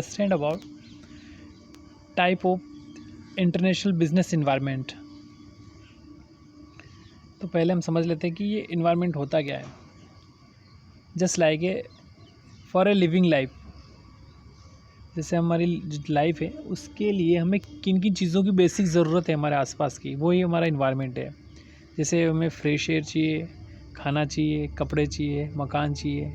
Understand about type of international business environment. तो पहले हम समझ लेते हैं कि ये इन्वायरमेंट होता क्या है। Just like A for a living life, जैसे हमारी लाइफ है उसके लिए हमें किन किन चीज़ों की बेसिक ज़रूरत है हमारे आसपास की, वो ही हमारा इन्वायरमेंट है। जैसे हमें फ्रेश एयर चाहिए, खाना चाहिए, कपड़े चाहिए, मकान चाहिए।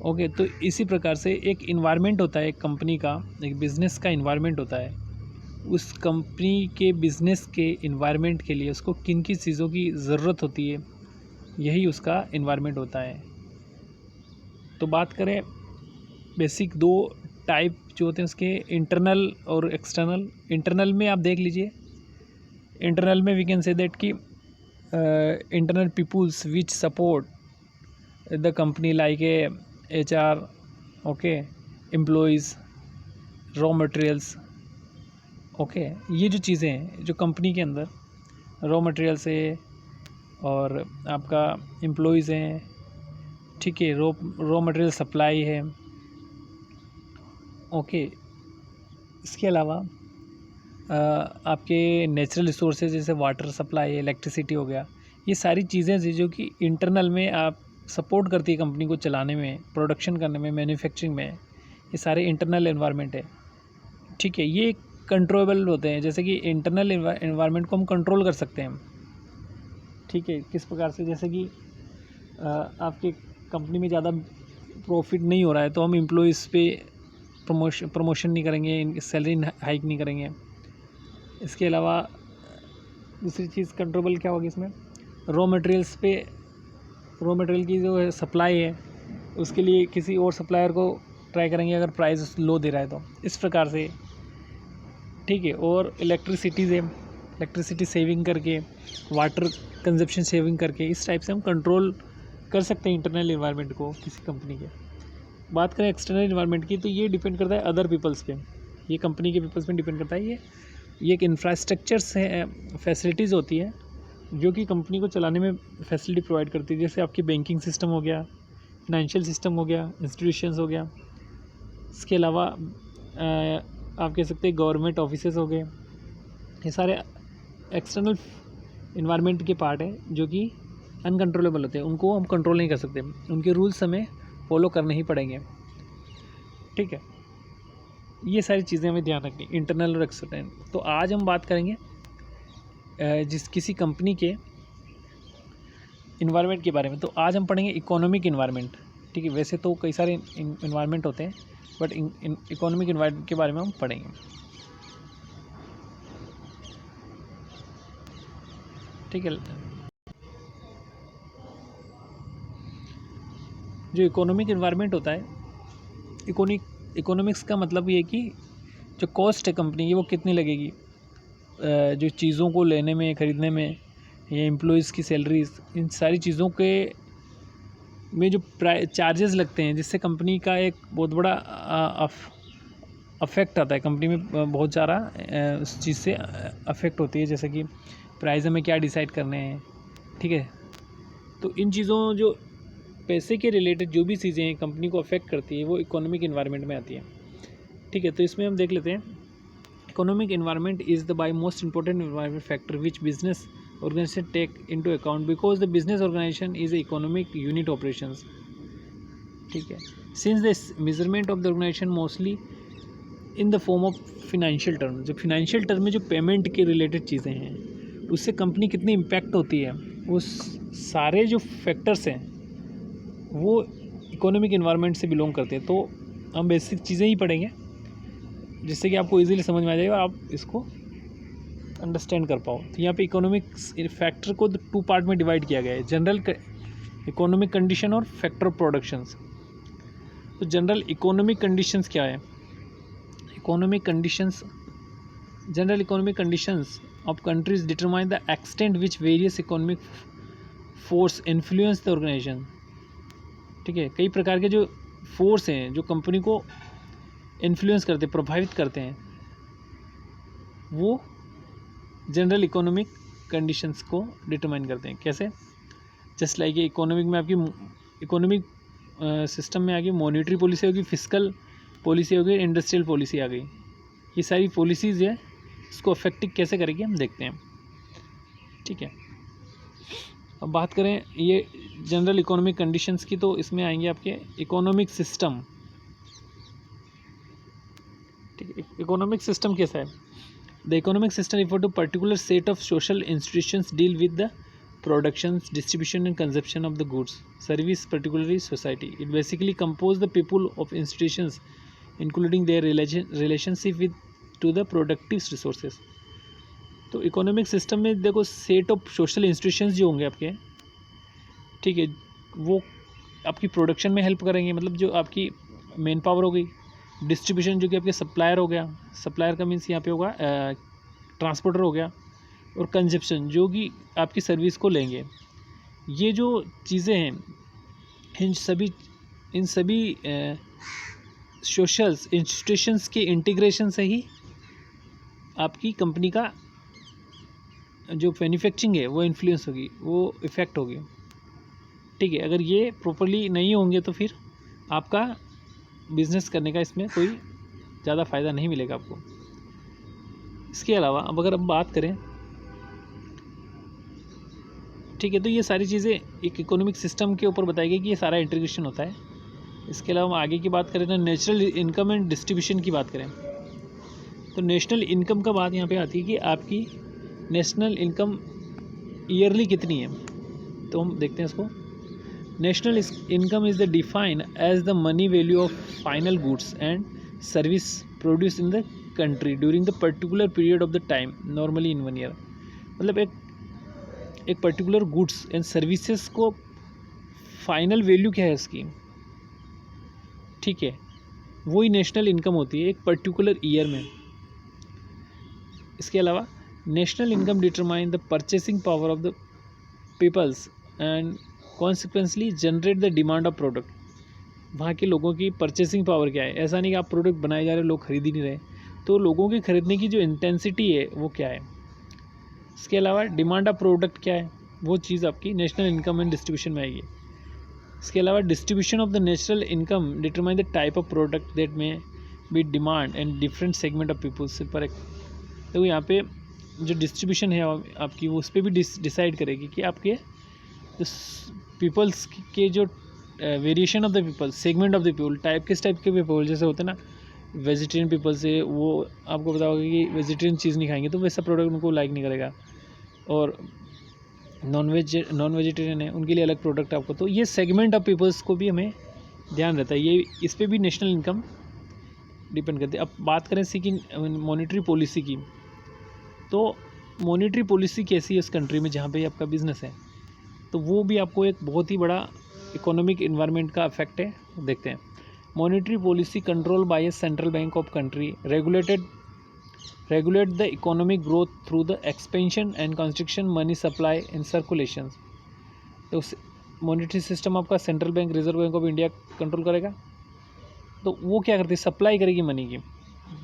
ओके, तो इसी प्रकार से एक इन्वायरमेंट होता है एक कंपनी का, एक बिज़नेस का इन्वायरमेंट होता है। उस कंपनी के बिज़नेस के इन्वायरमेंट के लिए उसको किन किन चीज़ों की ज़रूरत होती है, यही उसका इन्वायरमेंट होता है। तो बात करें बेसिक दो टाइप जो होते हैं उसके, इंटरनल और एक्सटर्नल। इंटरनल में आप देख लीजिए, इंटरनल में वी कैन से दैट कि internal peoples which support the company like a HR, okay, employees, raw materials. Okay, ये जो चीज़ें हैं जो कंपनी के अंदर रॉ मटेरियल्स है और आपका एम्प्लॉयज़ हैं, ठीक है, रॉ मटेरियल सप्लाई है। ओके, इसके अलावा आपके नेचुरल रिसोर्सेज जैसे वाटर सप्लाई, इलेक्ट्रिसिटी हो गया, ये सारी चीज़ें जो कि इंटरनल में आप सपोर्ट करती है कंपनी को चलाने में, प्रोडक्शन करने में, मैन्युफैक्चरिंग में। ये सारे इंटरनल एनवायरनमेंट है, ठीक है। ये कंट्रोलेबल होते हैं, जैसे कि इंटरनल एनवायरनमेंट को हम कंट्रोल कर सकते हैं, ठीक है। किस प्रकार से, जैसे कि आपके कंपनी में ज़्यादा प्रॉफिट नहीं हो रहा है तो हम एम्प्लॉयज़ पे प्रमोशन नहीं करेंगे, सैलरी हाइक नहीं करेंगे। इसके अलावा दूसरी चीज़ कंट्रोलेबल क्या होगी इसमें, रॉ मटेरियल्स पे, रॉ मटेरियल की जो है सप्लाई है उसके लिए किसी और सप्लायर को ट्राई करेंगे अगर प्राइस लो दे रहा है तो, इस प्रकार से, ठीक है। और इलेक्ट्रिसिटी से, इलेक्ट्रिसिटी सेविंग करके, वाटर कंजप्शन सेविंग करके, इस टाइप से हम कंट्रोल कर सकते हैं इंटरनल इन्वायरमेंट को किसी कंपनी के। बात करें एक्सटर्नल इन्वायरमेंट की, तो ये डिपेंड करता है अदर पीपल्स पे, ये कंपनी के पीपल्स पे डिपेंड करता है। ये एक इंफ्रास्ट्रक्चर से फैसिलिटीज़ होती है जो कि कंपनी को चलाने में फैसिलिटी प्रोवाइड करती है। जैसे आपकी बैंकिंग सिस्टम हो गया, फाइनेंशियल सिस्टम हो गया, इंस्टीट्यूशंस हो गया। इसके अलावा आप कह सकते हैं गवर्नमेंट ऑफिसेस हो गए। ये सारे एक्सटर्नल इन्वायरमेंट के पार्ट हैं जो कि अनकंट्रोलेबल होते हैं, उनको हम कंट्रोल नहीं कर सकते, उनके रूल्स हमें फॉलो करने ही पड़ेंगे, ठीक है। ये सारी चीज़ें हमें ध्यान रखनी, इंटरनल और एक्सटर्नल। तो आज हम बात करेंगे किसी कंपनी के इन्वायरमेंट के बारे में। तो आज हम पढ़ेंगे इकोनॉमिक इन्वायरमेंट, ठीक है। वैसे तो कई सारे इन्वायरमेंट होते हैं बट इकोनॉमिक इन्वायरमेंट के बारे में हम पढ़ेंगे, ठीक है। जो इकोनॉमिक इन्वायरमेंट होता है, इकोनॉमिक्स का मतलब ये है कि जो कॉस्ट है कंपनी की वो कितनी लगेगी, जो चीज़ों को लेने में, ख़रीदने में, या एम्प्लॉयज़ की सैलरीज, इन सारी चीज़ों के में जो चार्जेस लगते हैं, जिससे कंपनी का एक बहुत बड़ा अफेक्ट आता है। कंपनी में बहुत सारा उस चीज़ से अफेक्ट होती है, जैसे कि प्राइस हमें क्या डिसाइड करने हैं, ठीक है। तो इन चीज़ों, जो पैसे के रिलेटेड जो भी चीज़ें कंपनी को अफेक्ट करती है, वो इकोनॉमिक इन्वायरमेंट में आती है, ठीक है। तो इसमें हम देख लेते हैं, economic environment is the by most important environment factor which business organization take into account because the business organization is a economic unit operations, ठीक है। since this measurement of the organization mostly in the form of financial term, जो financial term में जो payment के related चीज़ें हैं उससे company कितनी इम्पैक्ट होती है, वो सारे जो फैक्टर्स हैं वो इकोनॉमिक इन्वायरमेंट से बिलोंग करते हैं। तो हम बेसिक चीज़ें ही पढ़ेंगे जिससे कि आपको इजीली समझ में आ जाएगा, आप इसको अंडरस्टैंड कर पाओ। तो यहाँ पे इकोनॉमिक्स फैक्टर को टू पार्ट में डिवाइड किया गया है, जनरल इकोनॉमिक कंडीशन और फैक्टर ऑफ प्रोडक्शंस। तो जनरल इकोनॉमिक कंडीशंस क्या है, economic conditions, general economic conditions of countries determine the extent which various economic force influence the organization, ठीक है। कई प्रकार के जो फोर्स हैं जो कंपनी को इन्फ्लुएंस करते, प्रभावित करते हैं, वो जनरल इकोनॉमिक कंडीशंस को डिटरमाइन करते हैं। कैसे, जस्ट लाइक इकोनॉमिक में आपकी इकोनॉमिक सिस्टम में आगे मॉनेटरी पॉलिसी होगी, फिस्कल पॉलिसी हो गई, इंडस्ट्रियल पॉलिसी आ गई। ये सारी पॉलिसीज़ है, इसको अफेक्ट कैसे करेगी हम देखते हैं। ठीक है, अब बात करें ये जनरल इकोनॉमिक कंडीशंस की, तो इसमें आएंगे आपके इकोनॉमिक सिस्टम। ठीक है, इकोनॉमिक सिस्टम कैसा है? The economic system refer to particular set of social institutions deal with the production, distribution and consumption of the goods, service, particularly society. It basically compose the people of institutions, including their relationship with to the productive resources. तो economic system में देखो set of social institutions जो होंगे आपके, ठीक है, वो आपकी प्रोडक्शन में हेल्प करेंगे, मतलब जो आपकी मेन पावर हो गई। डिस्ट्रीब्यूशन जो कि आपके सप्लायर हो गया, सप्लायर का मीन्स यहाँ पे होगा ट्रांसपोर्टर हो गया। और कंजप्शन जो कि आपकी सर्विस को लेंगे। ये जो चीज़ें हैं इन सभी सोशल्स इंस्टीट्यूशंस के इंटीग्रेशन से ही आपकी कंपनी का जो मैन्युफैक्चरिंग है वो इन्फ्लुएंस होगी, वो इफ़ेक्ट होगी। ठीक है, अगर ये प्रॉपरली नहीं होंगे तो फिर आपका बिज़नेस करने का इसमें कोई ज़्यादा फ़ायदा नहीं मिलेगा आपको। इसके अलावा अब अगर हम बात करें, ठीक है, तो ये सारी चीज़ें एक इकोनॉमिक सिस्टम के ऊपर बताई गई कि ये सारा इंटीग्रेशन होता है। इसके अलावा हम आगे की बात करें तो नेचुरल इनकम एंड डिस्ट्रीब्यूशन की बात करें, तो नेशनल इनकम का बात यहाँ पे आती है कि आपकी नेशनल इनकम ईयरली कितनी है। तो हम देखते हैं इसको। National income is the define as the money value of final goods and service produce in the country during the particular period of the time, normally in 1 year. मतलब एक particular goods and services को final value क्या है इसकी, ठीक है, वही national income होती है एक पर्टिकुलर ईयर में। इसके अलावा national income determine the purchasing power of the peoples and consequently generate the demand of product. वहाँ के लोगों की परचेसिंग पावर क्या है, ऐसा नहीं कि आप प्रोडक्ट बनाए जा रहे हो, लोग खरीद ही नहीं रहे, तो लोगों के खरीदने की जो इंटेंसिटी है वो क्या है। इसके अलावा डिमांड ऑफ प्रोडक्ट क्या है, वो चीज़ आपकी नेशनल इनकम एंड डिस्ट्रीब्यूशन में आएगी। इसके अलावा distribution of the national income determine the type of product that may be demand and different segment of peoples पर एक। तो यहाँ पे जो डिस्ट्रीब्यूशन है आपकी वो उस पर भी डिसाइड करेगी कि आपके जो पीपल्स के जो variation of the people, segment of the people, किस टाइप के पीपल, जैसे होते हैं ना वेजिटेरियन पीपल से, वो आपको पता होगा कि वेजिटेरियन चीज़ नहीं खाएंगे तो वैसा प्रोडक्ट उनको लाइक नहीं करेगा, और नॉन वेजिटेरियन है उनके लिए अलग प्रोडक्ट आपको। तो ये सेगमेंट ऑफ पीपल्स को भी हमें ध्यान रहता है, ये इस पर भी नेशनल इनकम डिपेंड करती है। अब बात करें इसी की मॉनेटरी पॉलिसी की, तो मॉनेटरी पॉलिसी कैसी है उस कंट्री में जहाँ पे आपका बिजनेस है, तो वो भी आपको एक बहुत ही बड़ा इकोनॉमिक इन्वायरमेंट का इफेक्ट है। देखते हैं, monetary policy control by A central bank of country regulate the economic growth through the expansion and constriction money supply and circulation। तो मॉनेटरी सिस्टम आपका central bank, reserve bank of India control करेगा। तो वो क्या करती है, supply करेगी money की।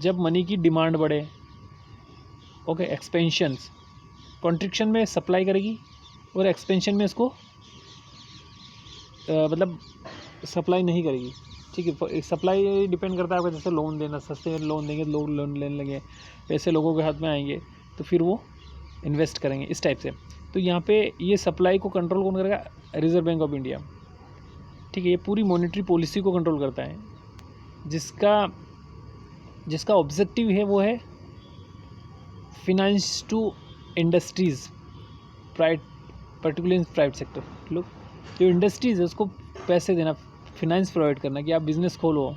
जब मनी की डिमांड बढ़े, ओके, एक्सपेंशंस, कॉन्ट्रिक्शन में सप्लाई करेगी और एक्सपेंशन में इसको मतलब सप्लाई नहीं करेगी। ठीक है, सप्लाई डिपेंड करता है आपका, जैसे लोन देना, सस्ते लोन देंगे तो लोग लोन लेने लगे, पैसे लोगों के हाथ में आएंगे तो फिर वो इन्वेस्ट करेंगे, इस टाइप से। तो यहाँ पे ये सप्लाई को कंट्रोल कौन करेगा, रिजर्व बैंक ऑफ इंडिया। ठीक है, ये पूरी मॉनेटरी पॉलिसी को कंट्रोल करता है, जिसका ऑब्जेक्टिव है वो है finance to industries, particular private sector. लोग जो इंडस्ट्रीज़ है उसको पैसे देना, फिनांस प्रोवाइड करना कि आप बिज़नेस खोलो,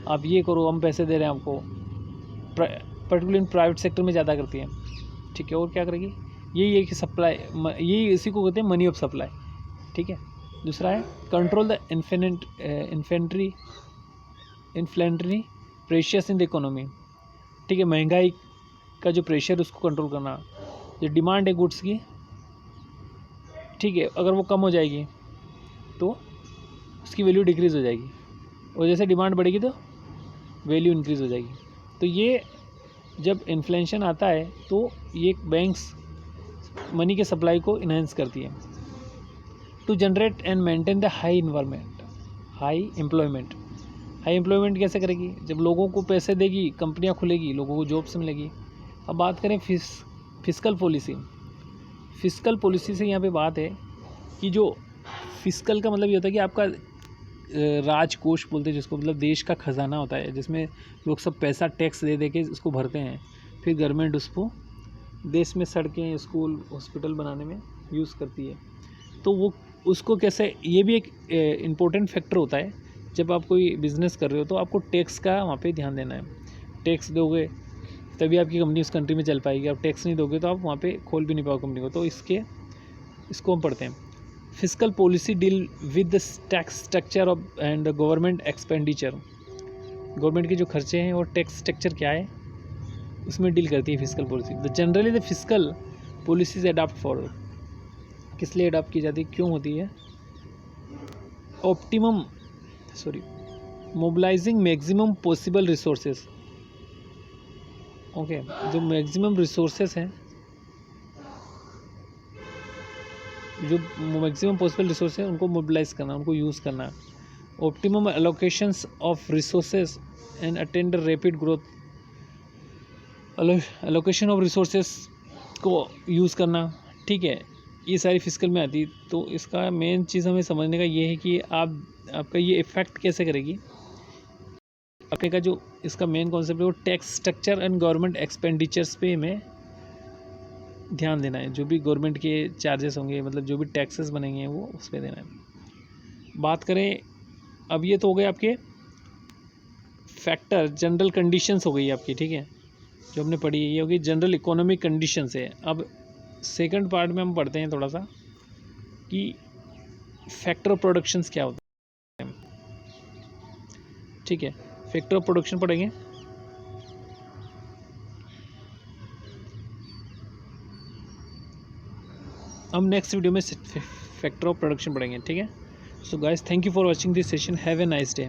आप ये करो, हम पैसे दे रहे हैं आपको। पर्टिकुलर प्राइवेट सेक्टर में ज़्यादा करती है। ठीक है, और क्या करेगी, यही है कि सप्लाई, यही इसी को कहते हैं मनी ऑफ सप्लाई। ठीक है, दूसरा है control the inflationary prices in the economy. ठीक है, महंगाई का जो प्रेशर उसको कंट्रोल करना। जो डिमांड है गुड्स की, ठीक है, अगर वो कम हो जाएगी तो उसकी वैल्यू डिक्रीज़ हो जाएगी, और जैसे डिमांड बढ़ेगी तो वैल्यू इंक्रीज़ हो जाएगी। तो ये जब इन्फ्लेशन आता है तो ये बैंक्स मनी के सप्लाई को इन्हेंस करती है to generate and maintain the high employment. High employment कैसे करेगी? जब लोगों को पैसे देगी, कंपनियां खुलेगी, लोगों को जॉब्स मिलेगी। अब बात करें फिस्कल पॉलिसी। फिस्कल पॉलिसी से यहाँ पे बात है कि जो फिस्कल का मतलब ये होता है कि आपका राजकोष बोलते हैं जिसको, मतलब देश का खजाना होता है, जिसमें लोग सब पैसा टैक्स दे दे के उसको भरते हैं, फिर गवर्नमेंट उसको देश में सड़कें, स्कूल, हॉस्पिटल बनाने में यूज़ करती है। तो वो उसको कैसे, ये भी एक इम्पोर्टेंट फैक्टर होता है। जब आप कोई बिज़नेस कर रहे हो तो आपको टैक्स का वहाँ पे ध्यान देना है। टैक्स दोगे तभी आपकी कंपनी उस कंट्री में चल पाएगी। आप टैक्स नहीं दोगे तो आप वहाँ पे खोल भी नहीं पाओगे कंपनी को। तो इसको हम पढ़ते हैं। Fiscal policy deal with the tax structure of and government expenditure. Government के जो खर्चे हैं और टैक्स स्ट्रक्चर क्या है उसमें डील करती है fiscal policy. The generally the fiscal policies adopt for, किस लिए अडॉप्ट की जाती है, क्यों होती है? Mobilising maximum possible resources. Okay, जो मैक्सिमम रिसोर्सेज हैं, जो मैक्सिमम पॉसिबल रिसोर्स है उनको मोबिलाइज करना, उनको यूज़ करना। Optimum allocations of resources and attend rapid growth. Allocation of resources को यूज़ करना, ठीक है, ये सारी फिस्कल में आती। तो इसका मेन चीज़ हमें समझने का ये है कि आपका ये इफ़ेक्ट कैसे करेगी। आपके का जो इसका मेन कॉन्सेप्ट है वो tax structure and government expenditures पे हमें ध्यान देना है। जो भी गवर्नमेंट के चार्जेस होंगे, मतलब जो भी टैक्सेस बनेंगे वो उस पर देना है। बात करें, अब ये तो हो गए आपके फैक्टर, जनरल कंडीशंस हो गई आपकी, ठीक है, जो हमने पढ़ी ये होगी जनरल इकोनॉमिक कंडीशंस है। अब सेकंड पार्ट में हम पढ़ते हैं थोड़ा सा कि फैक्टर ऑफ प्रोडक्शंस क्या होता है, ठीक है। फैक्टर ऑफ प्रोडक्शन पढ़ेंगे। हम नेक्स्ट वीडियो में फैक्टर ऑफ प्रोडक्शन पढ़ेंगे, ठीक है। So guys, thank you for watching this session, have a nice day.